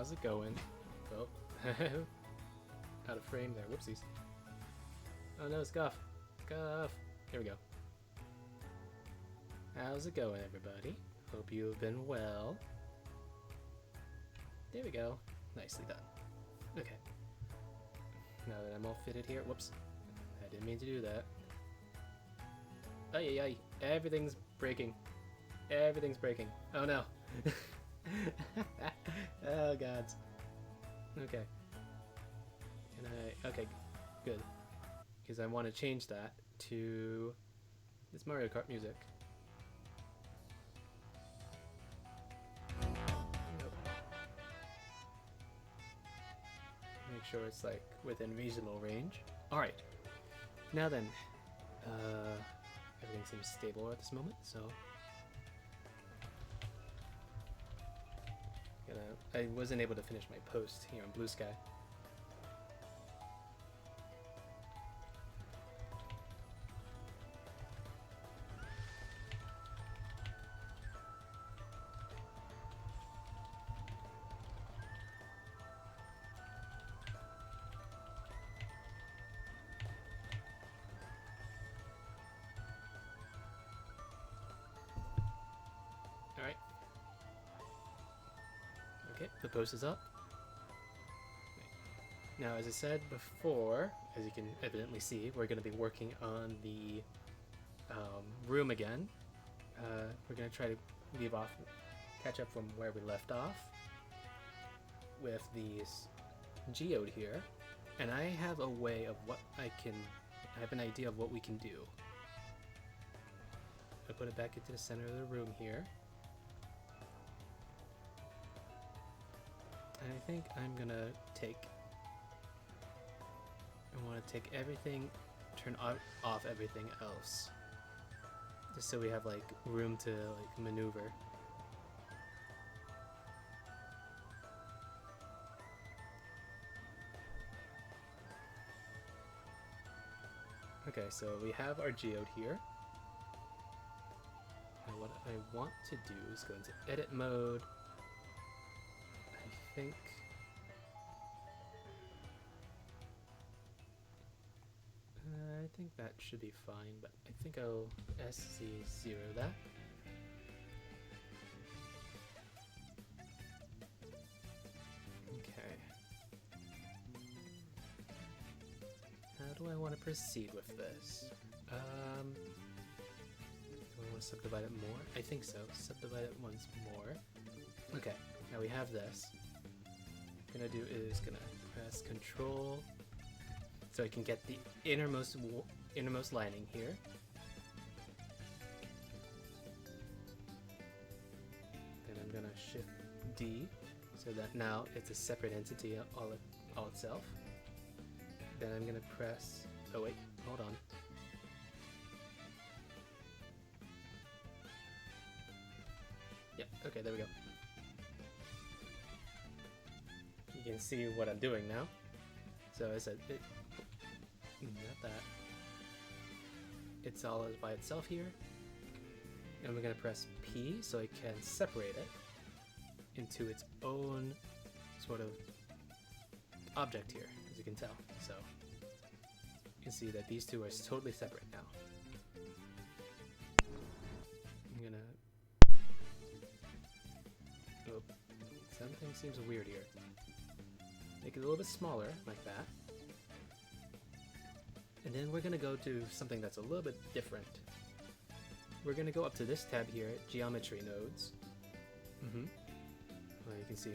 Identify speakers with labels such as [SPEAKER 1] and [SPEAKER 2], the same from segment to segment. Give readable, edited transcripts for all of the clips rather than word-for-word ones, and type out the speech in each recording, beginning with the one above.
[SPEAKER 1] How's it going? Oh, out of frame there. Whoopsies. Oh no, Scuff. Scuff. Here we go. How's it going, everybody? Hope you have been well. There we go. Nicely done. Okay. Now that I'm all fitted here. Whoops. I didn't mean to do that. Ay, ay, ay. Everything's breaking. Everything's breaking. Oh no. Oh god. Okay. Can I... Okay, good. Because I want to change that to this Mario Kart music. Nope. Make sure it's like within reasonable range. Alright. Now then. Everything seems stable at this moment, so... I wasn't able to finish my post here on Blue Sky. Alright. Okay, the post is up. Now, as I said before, as you can evidently see, we're going to be working on the room again. We're going to try to catch up from where we left off with the geode here. And I have a way of I have an idea of what we can do. I put it back into the center of the room here. And I think I'm gonna I want to take everything, turn off everything else, just so we have like room to like maneuver. Okay, so we have our geode here. And what I want to do is go into edit mode. I think that should be fine, but I think I'll SC0 that. Okay. How do I want to proceed with this? Do I want to subdivide it more? I think so. Subdivide it once more. Okay, now we have this. What I'm gonna do is gonna press Control so I can get the innermost lining here. Then I'm gonna Shift D so that now it's a separate entity all itself. Then I'm gonna press. Oh wait, hold on. Yep. Okay, there we go. You can see what I'm doing now. So as I said, not that. It's all by itself here. And we're going to press P so I can separate it into its own sort of object here, as you can tell. So you can see that these two are totally separate now. I'm going to... Oh, something seems weird here. Make it a little bit smaller, like that. And then we're going to go to something that's a little bit different. We're going to go up to this tab here, Geometry Nodes. Well, you can see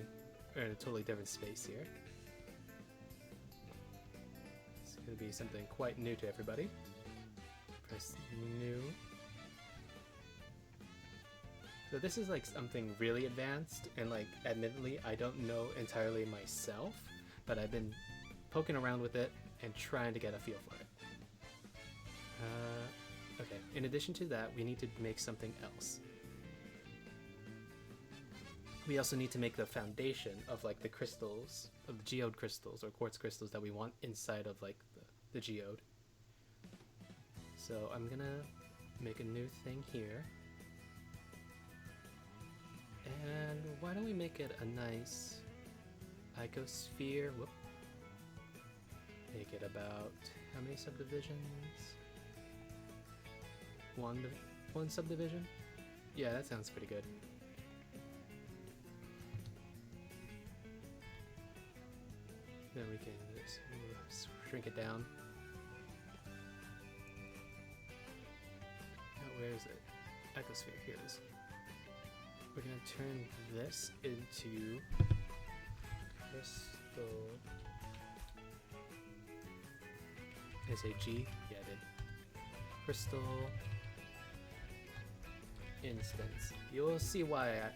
[SPEAKER 1] we're in a totally different space here. It's going to be something quite new to everybody. Press New. So this is like something really advanced, and like admittedly I don't know entirely myself, but I've been poking around with it and trying to get a feel for it. Okay, in addition to that, we need to make something else. We also need to make the foundation of like the crystals, of the geode crystals or quartz crystals that we want inside of like the geode. So I'm gonna make a new thing here. And why don't we make it a nice icosphere. Whoop. Make it about how many subdivisions? One subdivision? Yeah, that sounds pretty good. Then we can just shrink it down. Now, where is it? Icosphere, here it is. We're gonna turn this into crystal. Did I say G? Yeah, I did. Crystal instance. You'll see why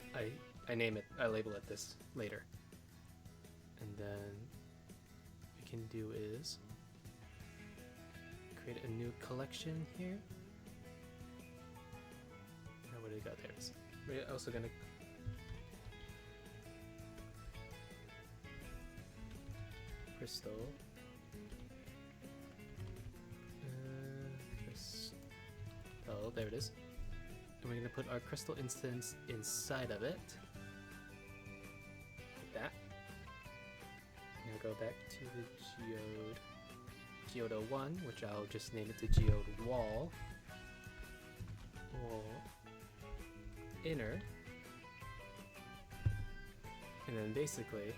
[SPEAKER 1] I name it, I label it this later. And then what we can do is create a new collection here. Now what do we got there? We're also gonna crystal. Oh, there it is. And we're going to put our crystal instance inside of it. Like that. Now go back to the geode 01, which I'll just name it the geode wall. Wall inner. And then basically,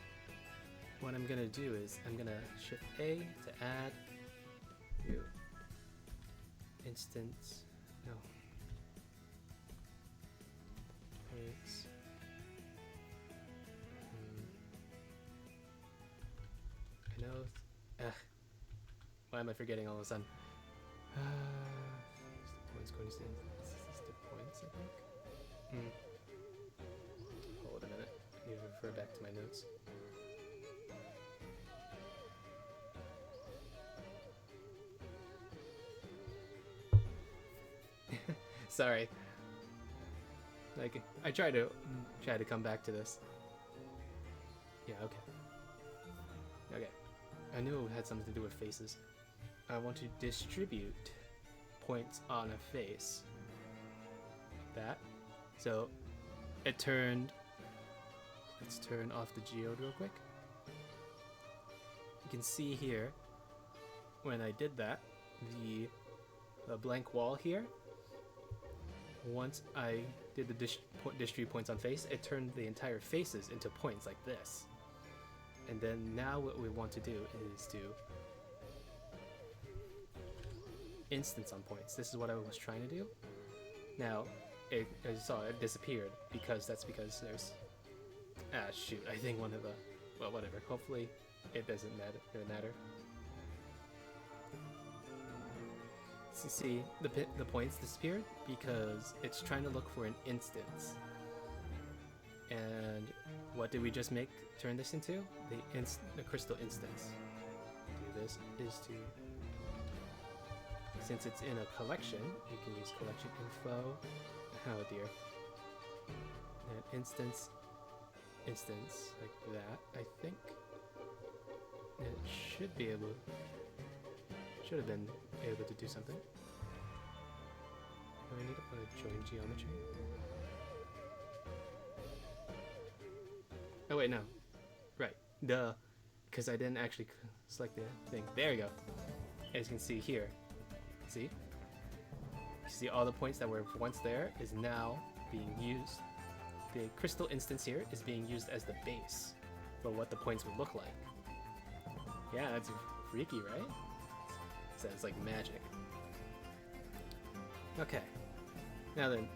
[SPEAKER 1] what I'm going to do is I'm going to shift A to add new instance. No. Points. I know. Why am I forgetting all of a sudden? Points going to stand. This is the points, I think. Hold a minute. I need to refer back to my notes. Sorry. Like, I try to come back to this. Yeah, okay. Okay. I knew it had something to do with faces. I want to distribute points on a face. Like that. So, it turned... Let's turn off the geode real quick. You can see here, when I did that, the blank wall here, once I did the distribute points on face, it turned the entire faces into points like this. And then now what we want to do is to instance on points. This is what I was trying to do. Now, as you saw, it disappeared because there's... Ah, shoot, I think one of the... Well, whatever. Hopefully it doesn't matter. So you see, the points disappeared because it's trying to look for an instance. And what did we just turn this into? The crystal instance. Do this is to... Since it's in a collection, you can use collection info. Oh dear. And instance like that. I think it should have been able to do something. Do I need to put a join geometry? Oh wait, no. Right. Duh. Because I didn't actually select the thing. There you go. As you can see here. See? You see all the points that were once there is now being used. The crystal instance here is being used as the base for what the points would look like. Yeah, that's freaky, right? So it's like magic. Okay. Now then,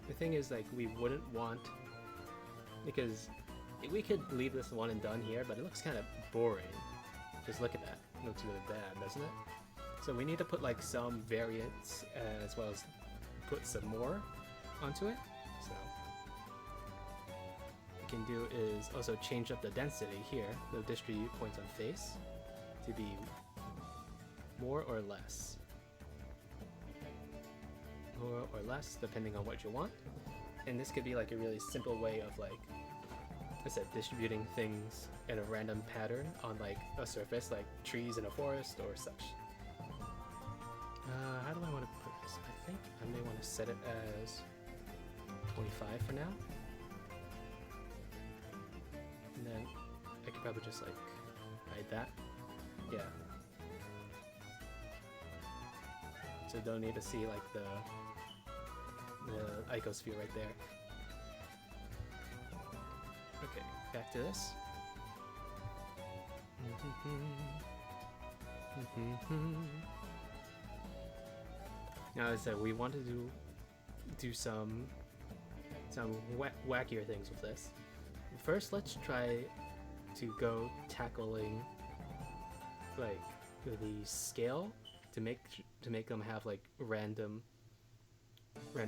[SPEAKER 1] the thing is, like, we wouldn't want, because we could leave this one and done here, but it looks kind of boring. Just look at that. It looks really bad, doesn't it? So we need to put like some variants as well as put some more onto it. So what we can do is also change up the density here, the distribute points on face, to be more or less. More or less, depending on what you want. And this could be like a really simple way of, like I said, distributing things in a random pattern on like a surface, like trees in a forest or such. How do I want to put this? I think I may want to set it as 25 for now. then I could probably just like hide that. Yeah. So don't need to see like the icosphere right there. Okay, back to this. Now, as I said, we want to do some wackier things with this. First, let's try to go tackling like the scale to make them have like random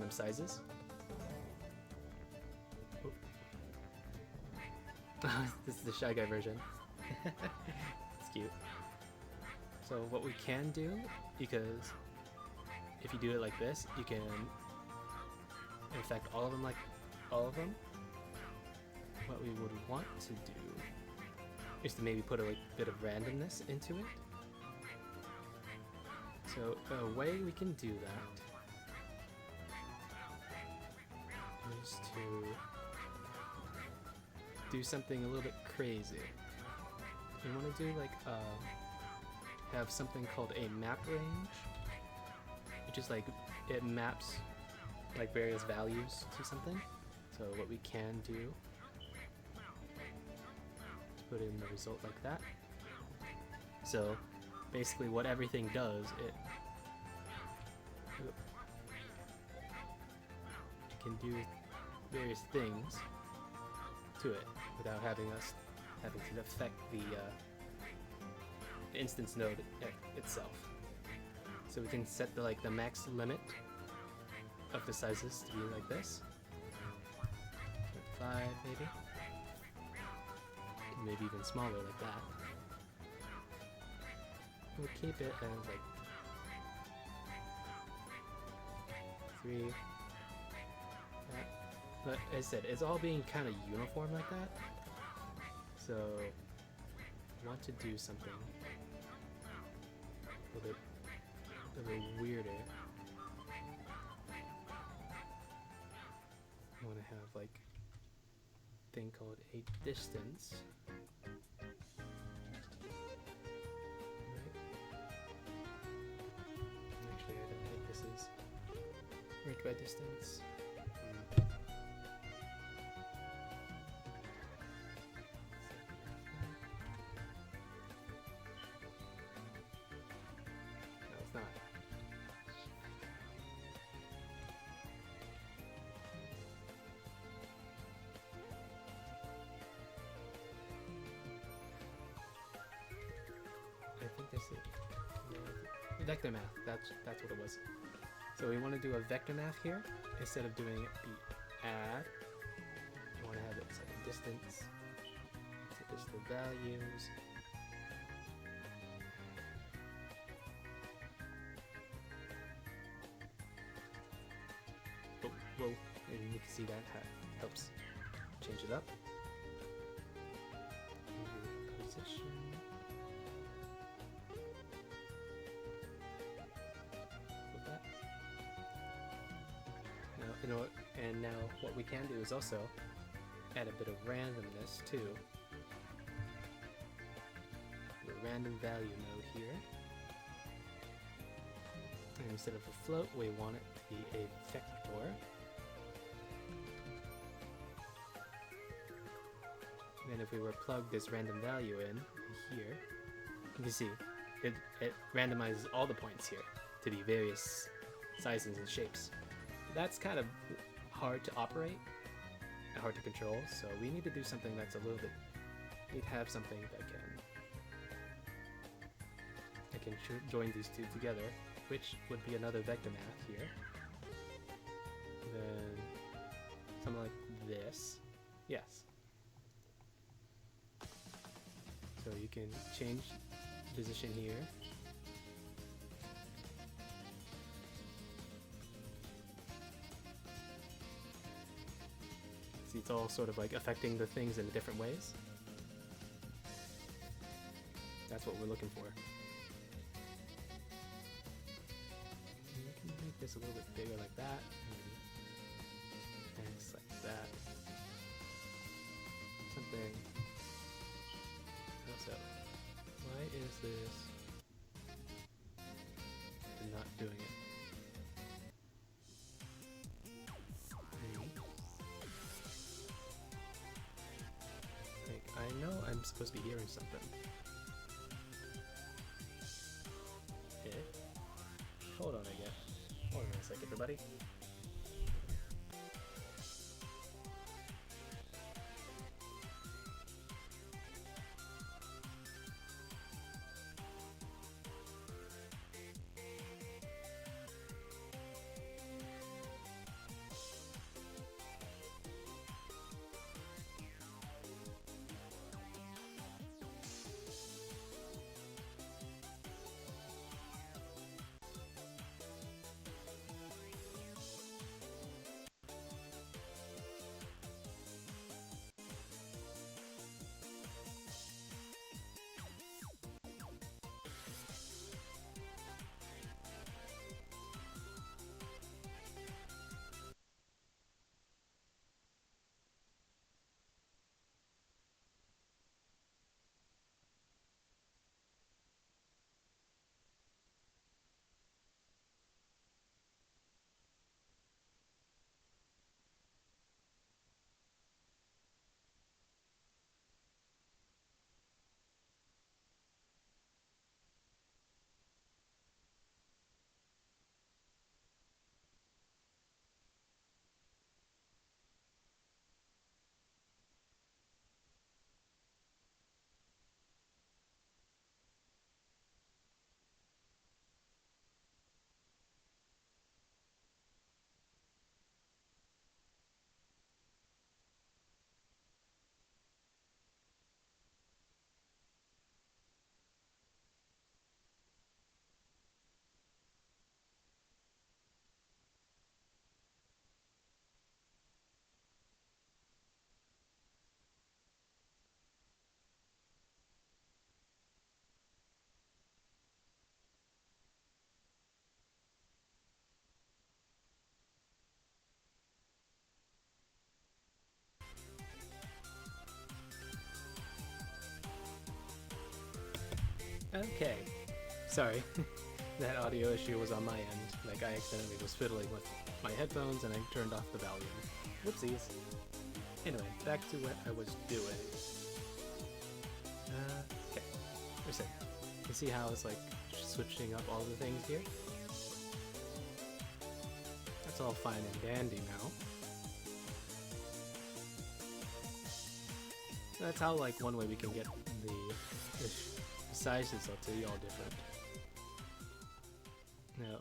[SPEAKER 1] sizes. This is the Shy Guy version. It's cute. So what we can do, because if you do it like this, you can affect all of them like all of them. What we would want to do is to maybe put a bit of randomness into it. So a way we can do that is to do something a little bit crazy. We want to do like have something called a map range, which is like it maps like various values to something. So what we can do is put in the result like that. So basically what everything does, it can do various things to it without having to affect the instance node itself. So we can set the max limit of the sizes to be like this, 5 maybe even smaller like that. We'll keep it as like 3. But as I said, it's all being kind of uniform like that. So I want to do something a little weirder. I want to have like a thing called a distance. Actually, I don't think this is range by distance. Vector math, that's what it was. So we want to do a vector math here instead of doing it be add. We want to have it set a distance, set this to values. Oh, whoa, and you can see that helps change it up. Position. And now what we can do is also add a bit of randomness too. The random value node here. And instead of a float, we want it to be a vector. And then if we were to plug this random value in here, you can see it randomizes all the points here to be various sizes and shapes. That's kind of hard to operate, hard to control, so we need to do something that's a little bit, we'd have something that can join these two together, which would be another vector math here. Then something like this. Yes. So you can change position here. See, it's all sort of like affecting the things in different ways. That's what we're looking for. And you can make this a little bit bigger like that, and X like that. Something So, why is this not doing it? Like, I know I'm supposed to be hearing something. Okay. Hold on again. Hold on a sec, everybody. Okay. Sorry. That audio issue was on my end. Like, I accidentally was fiddling with my headphones and I turned off the volume. Whoopsies. Anyway, back to what I was doing. Okay. Listen. You see how it's like switching up all the things here? That's all fine and dandy now. So that's how, like, one way we can get the sizes to be all different. Now,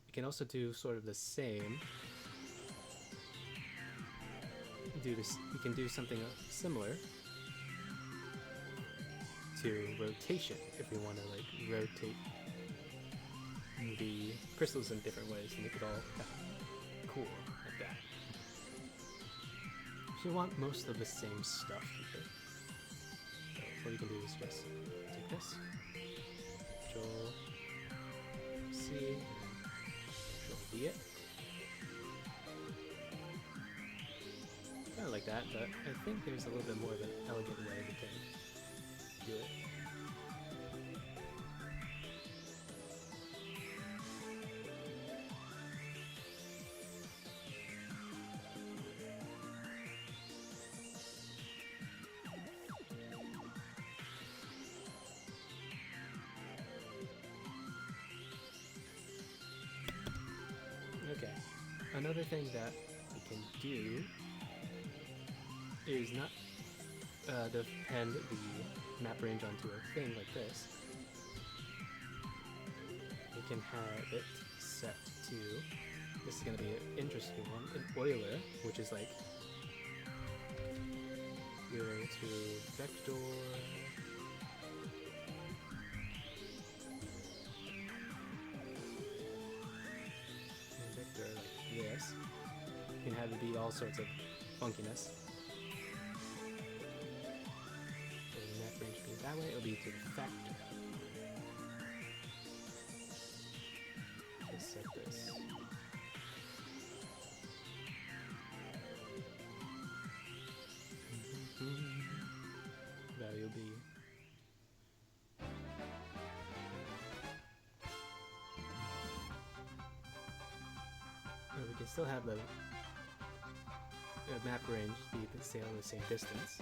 [SPEAKER 1] you can also do sort of the same. You can do something similar to rotation if you want to like rotate the crystals in different ways and make it all cool like that. So you want most of the same stuff here. So what you can do is just take this, Control C, Control V it. Kind of like that, but I think there's a little bit more of an elegant way we can do it. Okay, another thing that we can do is not depend the map range onto a thing like this. We can have it set to, this is going to be an interesting one, an Euler, which is like, you're to vector, like this. You can have it be all sorts of funkiness. That way it'll be to the factor. Just set this. Value will be still have the map range be stay on the same distance.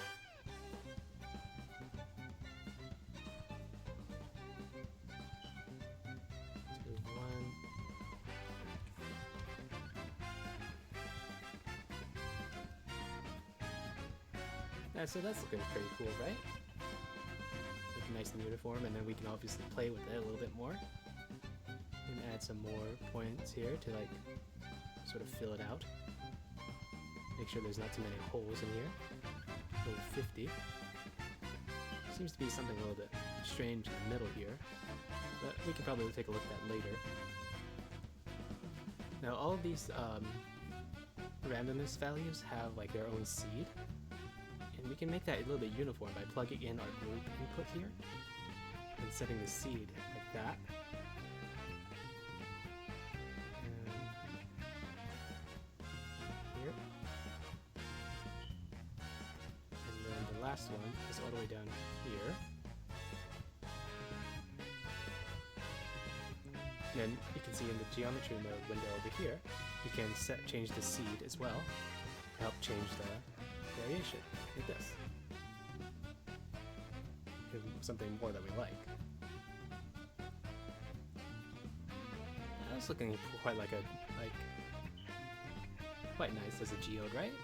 [SPEAKER 1] So that's looking pretty cool, right? Looking nice and uniform, and then we can obviously play with it a little bit more. And add some more points here to like sort of fill it out. Make sure there's not too many holes in here. Over 50. Seems to be something a little bit strange in the middle here, but we can probably take a look at that later. Now all of these randomness values have like their own seed. We can make that a little bit uniform by plugging in our group input here and setting the seed like that. And here. And then the last one is all the way down here. And then you can see in the geometry mode window over here, you can change the seed as well to help change the variation, like this. Give something more that we like. That's looking quite like quite nice as a geode, right?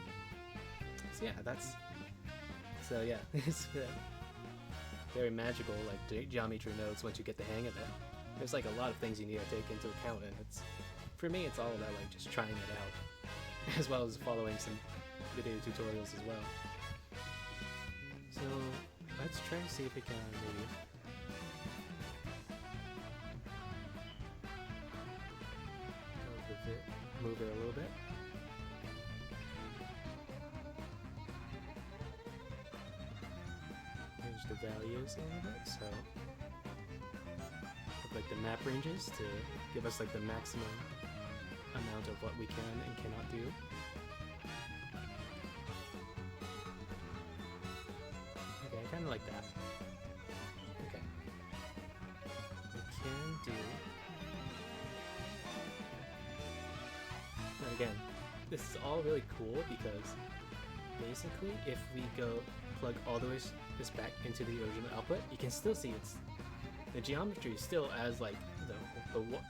[SPEAKER 1] So yeah, it's very magical, like geometry nodes once you get the hang of it. There's like a lot of things you need to take into account, and for me it's all about like just trying it out, as well as following some video tutorials as well. So let's try to see if we can maybe move it a little bit. Change the values a little bit, so look like the map ranges to give us like the maximum amount of what we can and cannot do. Kind of like that. Okay. We can do. And again, this is all really cool because basically, if we plug all the way this back into the original output, you can still see the geometry still as like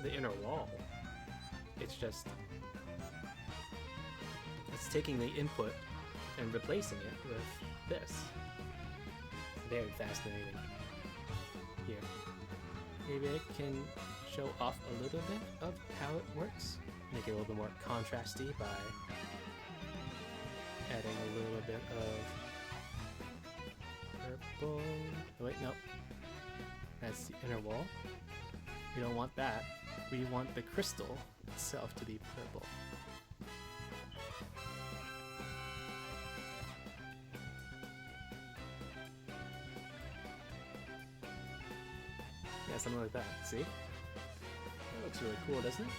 [SPEAKER 1] the inner wall. It's just it's taking the input and replacing it with this. Very fascinating here. Maybe I can show off a little bit of how it works. Make it a little bit more contrasty by adding a little bit of purple. Oh, wait, nope. That's the inner wall. We don't want that. We want the crystal itself to be purple. Yeah, something like that. See? That looks really cool, doesn't it?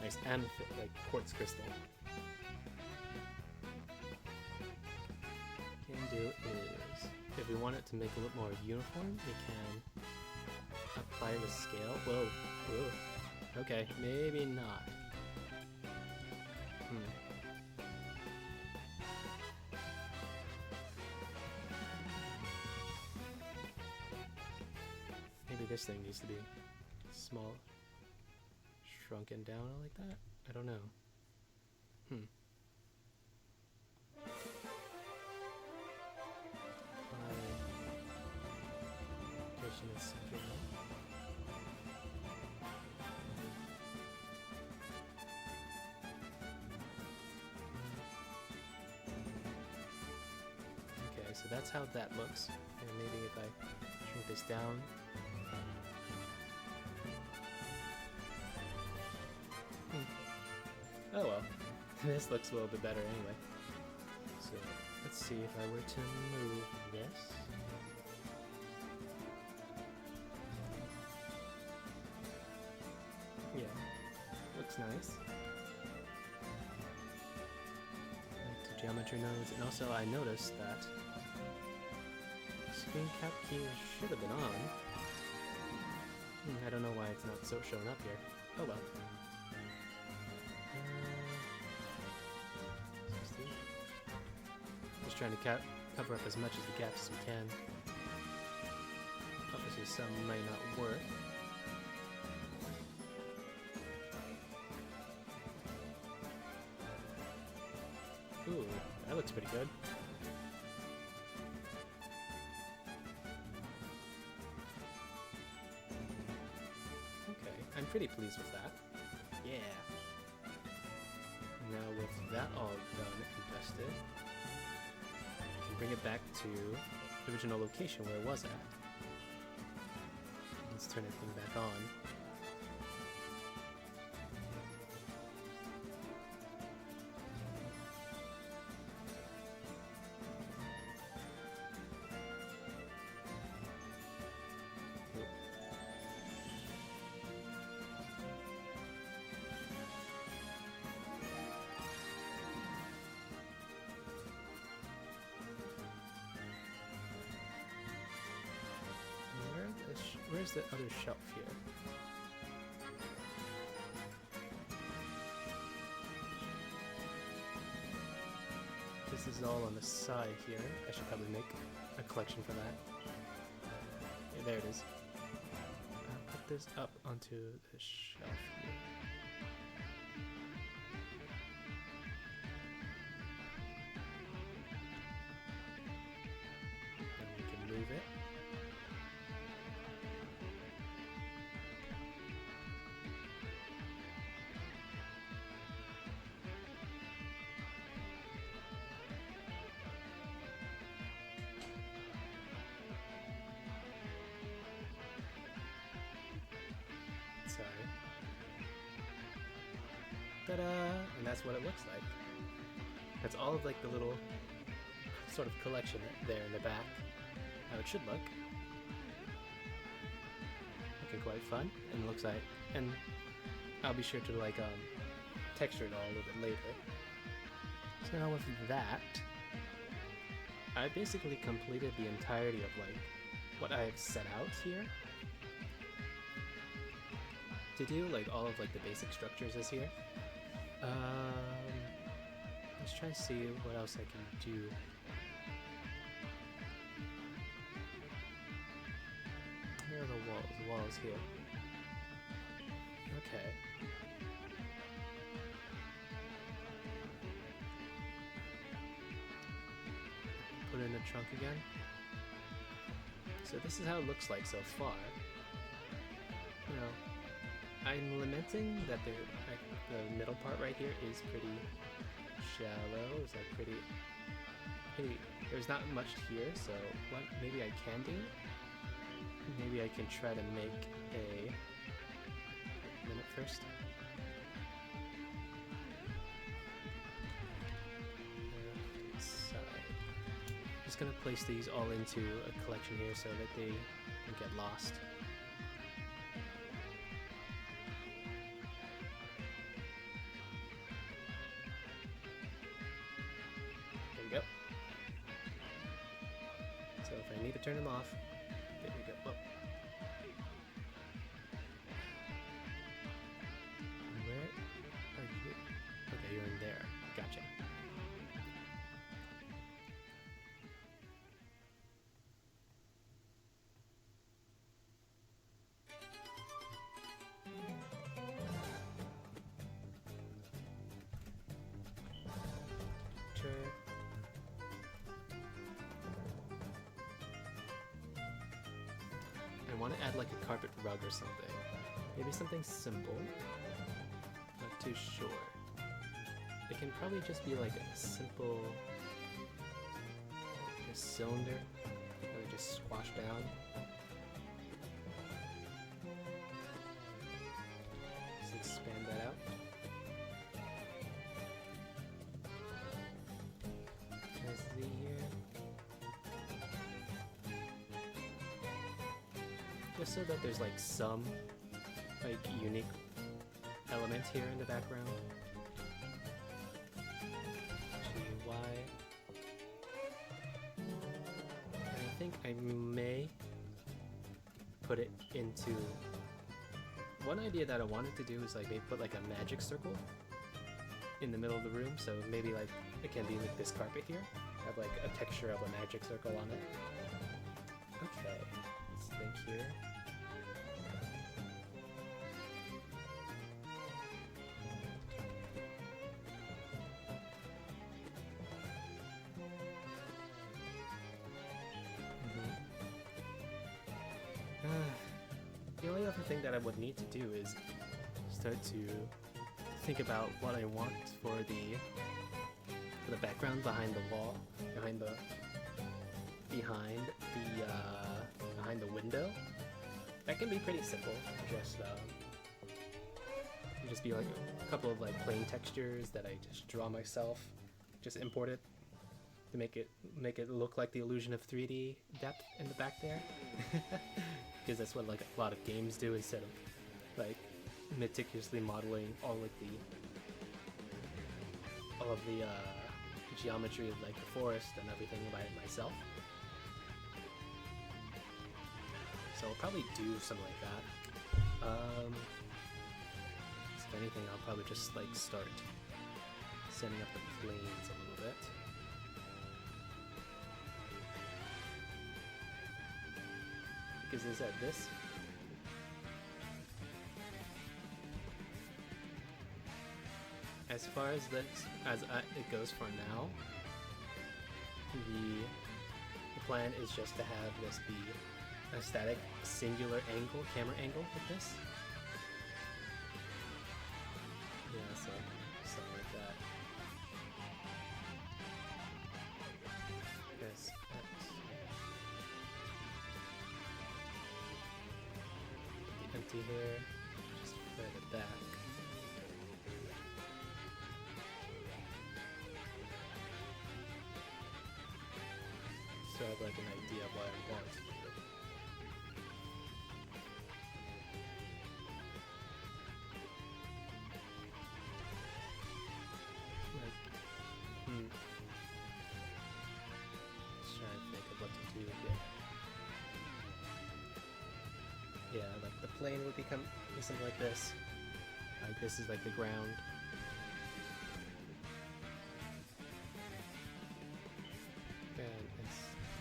[SPEAKER 1] Nice amethyst, like quartz crystal. What we can do is, if we want it to make it a little more uniform, we can apply the scale. Whoa, whoa. Okay, maybe not. Maybe this thing needs to be small, shrunken down like that? I don't know. Okay, so that's how that looks. And maybe if I shrink this down. Oh well, this looks a little bit better anyway. So let's see if I were to move this. Yeah, looks nice. Back to geometry nodes, and also I noticed that screen cap key should have been on. I don't know why it's not so showing up here. Oh well. Just trying to cover up as much of the gaps as we can. Obviously some might not work. Ooh, that looks pretty good. Okay, I'm pretty pleased with that. Yeah. Now with that all done and dusted, I can bring it back to the original location where it was at. Let's turn everything back on. Where's the other shelf here? This is all on the side here. I should probably make a collection for that. Yeah, there it is. I'll put this up onto the shelf here. And we can move it. Ta-da! And that's what it looks like. That's all of like the little sort of collection there in the back. How it should look. Looking quite fun. And it looks like, and I'll be sure to like texture it all a little bit later. So now with that, I basically completed the entirety of like what I have set out here to do. Like all of like the basic structures is here. Let's try to see what else I can do. Here are the walls here. Okay. Put in the trunk again. So this is how it looks like so far. You know, I'm lamenting that the middle part right here is pretty shallow. It's like pretty. There's not much here, so what maybe I can do? Maybe I can try to make a minute first. Side. Just gonna place these all into a collection here so that they don't get lost. Turn them off. There we go. Whoa. Where are you? Okay, you're in there. Gotcha. Sure. I want to add like a carpet rug or something. Maybe something simple. Not too sure. It can probably just be like a simple cylinder that we just squash down. Just expand that out. There's the just so that there's like some like unique element here in the background. GY. And I think I may put it into one idea that I wanted to do is like maybe put like a magic circle in the middle of the room, so maybe like it can be like this carpet here, have like a texture of a magic circle on it. Okay, let's think here. The only other thing that I would need to do is start to think about what I want for the background behind the wall, behind the window. That can be pretty simple. Just be like a couple of like plain textures that I just draw myself, just import it to make it look like the illusion of 3D depth in the back there. Because that's what like a lot of games do, instead of like meticulously modeling all of the geometry of like the forest and everything by myself. So I'll probably do something like that. If anything, I'll probably just like start setting up the planes a little bit. Because is that this? As far as this, it goes for now, the plan is just to have this be a static, singular angle, camera angle with this. Yeah, so something like that. Yes. Empty here, just further back. So I have like an idea of what I want. Like, Let's try and think of what to do here. Yeah, like the plane would be something like this. Like this is like the ground. And SD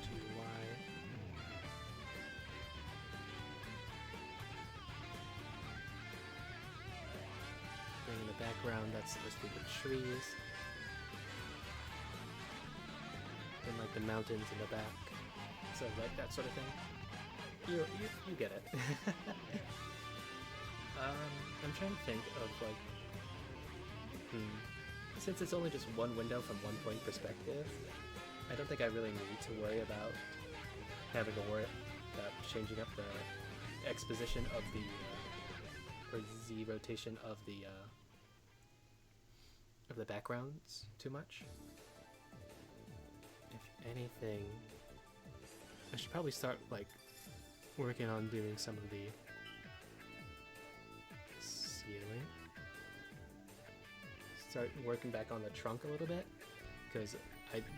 [SPEAKER 1] to Y. Bring in the background, that's supposed to be the trees. And like the mountains in the back. So like that sort of thing. You get it. I'm trying to think of like, since it's only just one window from one point perspective, I don't think I really need to worry about having to worry about changing up the exposition of the or Z rotation of the backgrounds too much. If anything, I should probably start like working on doing some of the ceiling. Start working back on the trunk a little bit, because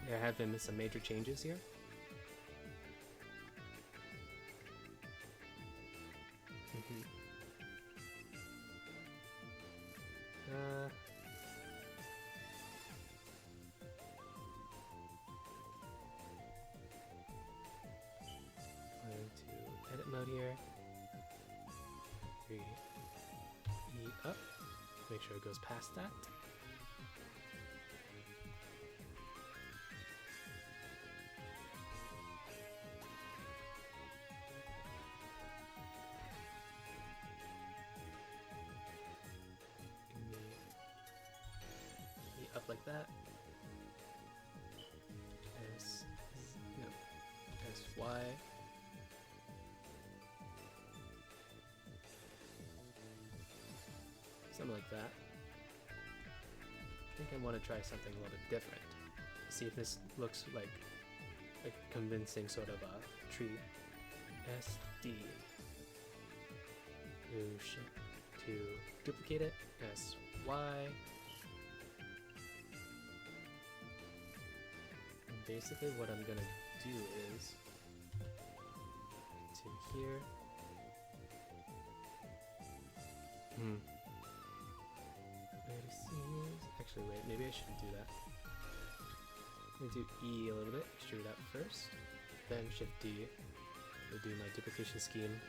[SPEAKER 1] there have been some major changes here. Edit mode here. 3 E up. Make sure it goes past that. E up like that. S Y. Something like that. I think I want to try something a little bit different. See if this looks like a convincing sort of a tree. SD. To duplicate it. SY. And basically what I'm gonna do is to here. Actually, wait, maybe I shouldn't do that. I'm gonna do E a little bit, extrude out first, then Shift D. We'll do my duplication scheme.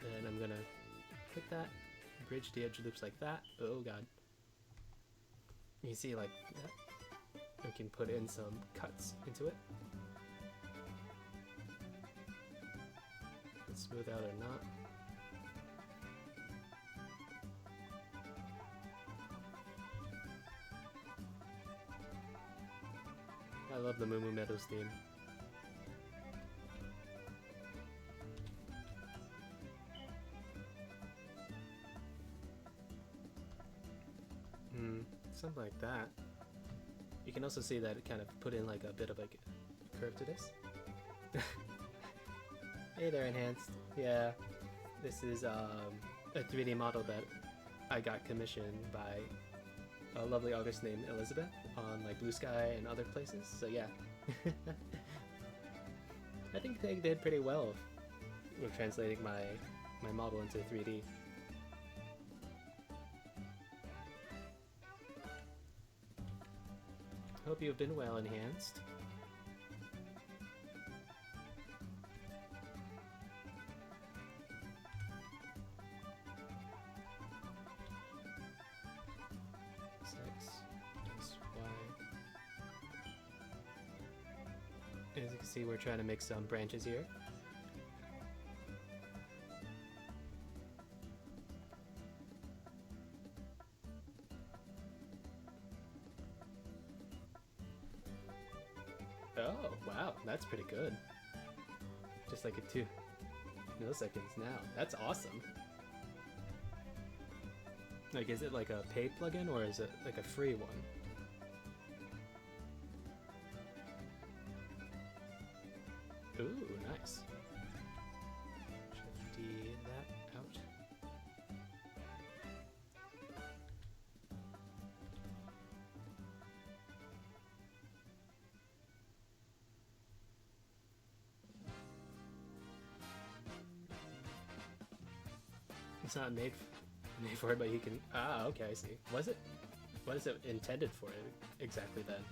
[SPEAKER 1] Then I'm gonna click that, bridge the edge loops like that. Oh god. You see like that? We can put in some cuts into it. Let's smooth out a knot. I love the Moo Moo Meadows theme. Something like that. You can also see that it kind of put in like a bit of like a curve to this. Hey there, Enhanced. Yeah, this is a 3D model that I got commissioned by a lovely artist named Elizabeth on like Blue Sky and other places. So yeah, I think they did pretty well with translating my model into 3D. Hope you've been well, Enhanced. As you can see, we're trying to make some branches here. Oh, wow, that's pretty good. Just like at 2 milliseconds now. That's awesome. Like, is it like a paid plugin or is it like a free one? Ooh, nice. Shift D that out. It's not made for it, but you can. Ah, okay, I see. Was it? What is it intended for exactly then?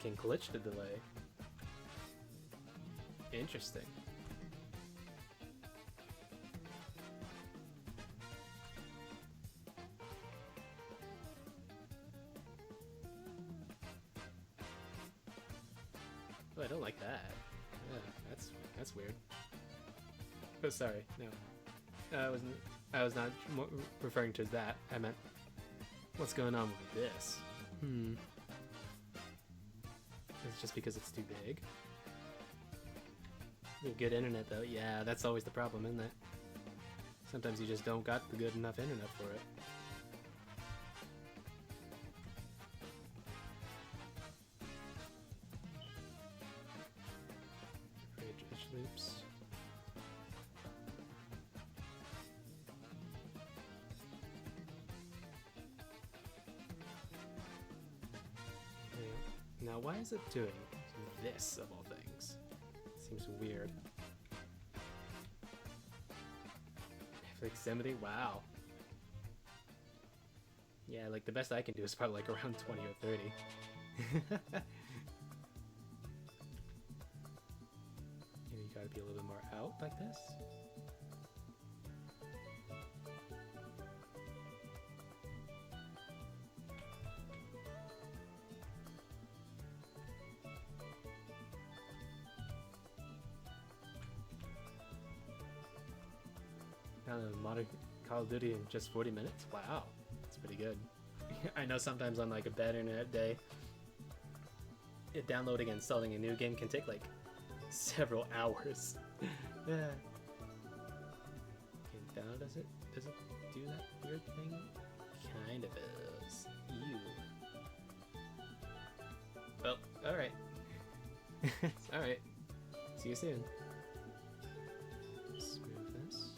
[SPEAKER 1] You can glitch the delay. Interesting. Oh, I don't like that. Yeah, that's weird. Oh, sorry. No, I was not referring to that. I meant, what's going on with this? It's just because it's too big. Good internet though, yeah, that's always the problem, isn't it? Sometimes you just don't got the good enough internet for it. Bridge loops. Now, why is it doing this of all things? Seems weird. Fiximity? Wow. Yeah, like the best I can do is probably like around 20 or 30. And you gotta be a little bit more out like this. kind of modern Call of Duty in just 40 minutes? Wow, that's pretty good. I know sometimes on like a bad internet day, downloading and installing a new game can take like several hours. Yeah. Okay, now does it do that weird thing? Kind of is. You. Well, alright. Alright. See you soon. Let's move this.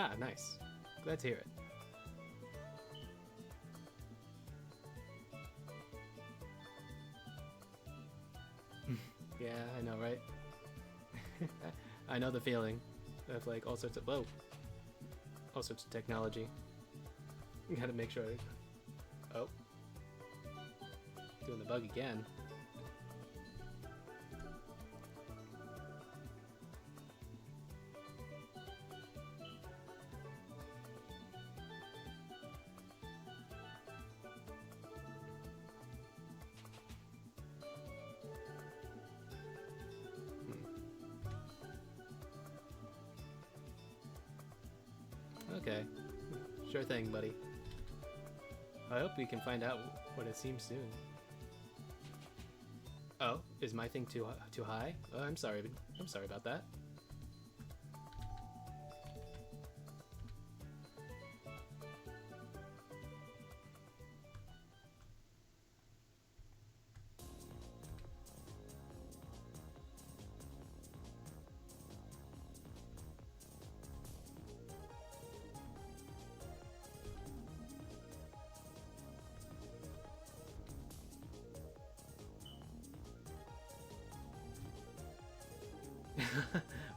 [SPEAKER 1] Ah, nice. Glad to hear it. Yeah, I know, right? I know the feeling of like all sorts of all sorts of technology. You gotta make sure. Oh, doing the bug again. Okay, sure thing, buddy. I hope we can find out what it seems soon. Oh, is my thing too high? Oh, I'm sorry about that.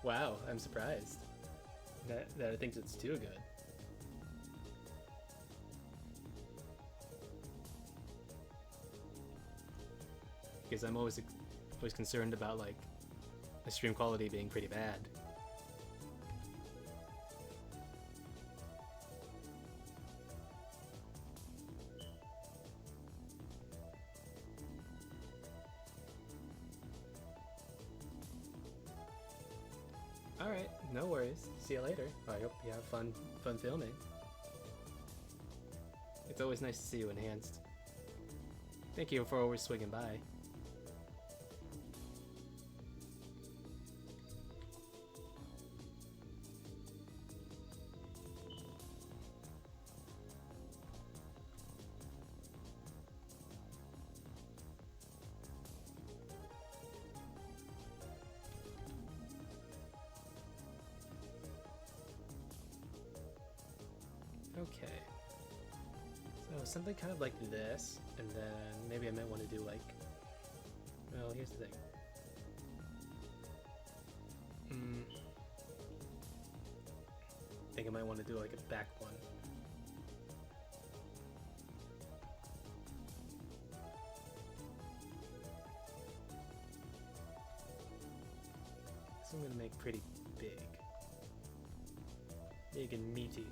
[SPEAKER 1] Wow, I'm surprised that it thinks it's too good. Because I'm always concerned about like the stream quality being pretty bad. Alright, no worries. See you later. I hope you have fun filming. It's always nice to see you enhanced. Thank you for always swinging by. Okay, so something kind of like this, and then maybe I might want to do like, well, here's the thing. I think I might want to do like a back one. So I'm gonna make pretty big and meaty.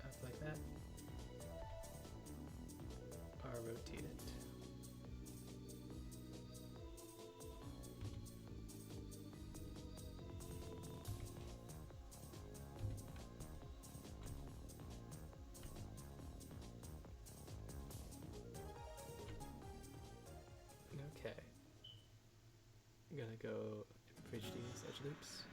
[SPEAKER 1] Up like that, or rotate it. Okay, I'm gonna go bridge these edge loops.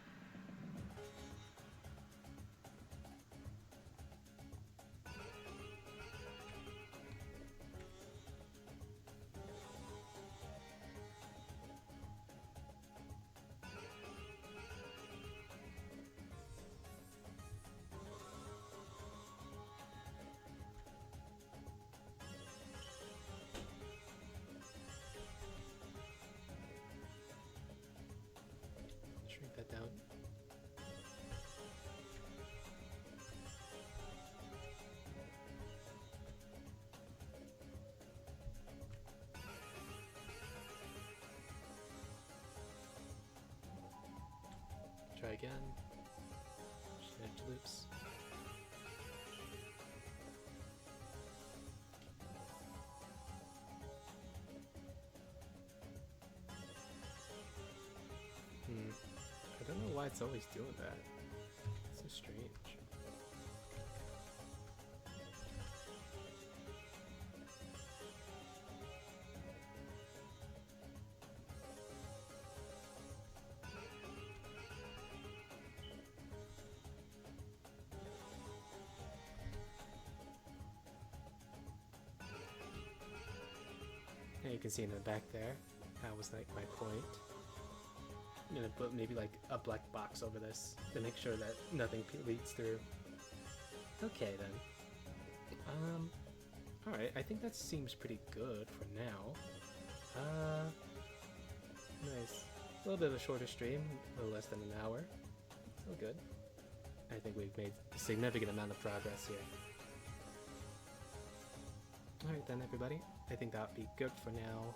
[SPEAKER 1] again. Shift loops. I don't know why it's always doing that. It's so strange. And you can see in the back there, that was like my point. I'm gonna put maybe like a black box over this to make sure that nothing leads through. Okay then. Alright, I think that seems pretty good for now. Nice. A little bit of a shorter stream, a little less than an hour. Still good. I think we've made a significant amount of progress here. Alright then, everybody. I think that'll be good for now.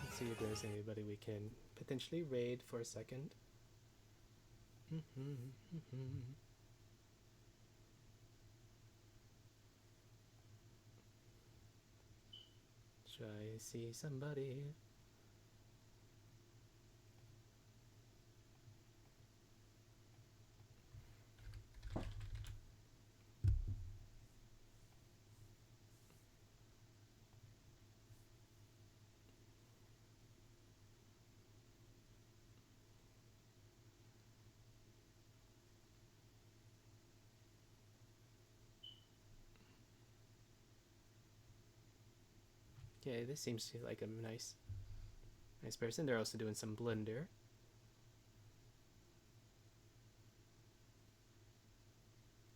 [SPEAKER 1] Let's see if there's anybody we can potentially raid for a second. Should I see somebody? Okay, this seems like a nice person. They're also doing some Blender.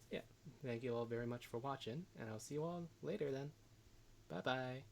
[SPEAKER 1] Yeah, thank you all very much for watching, and I'll see you all later then. Bye bye.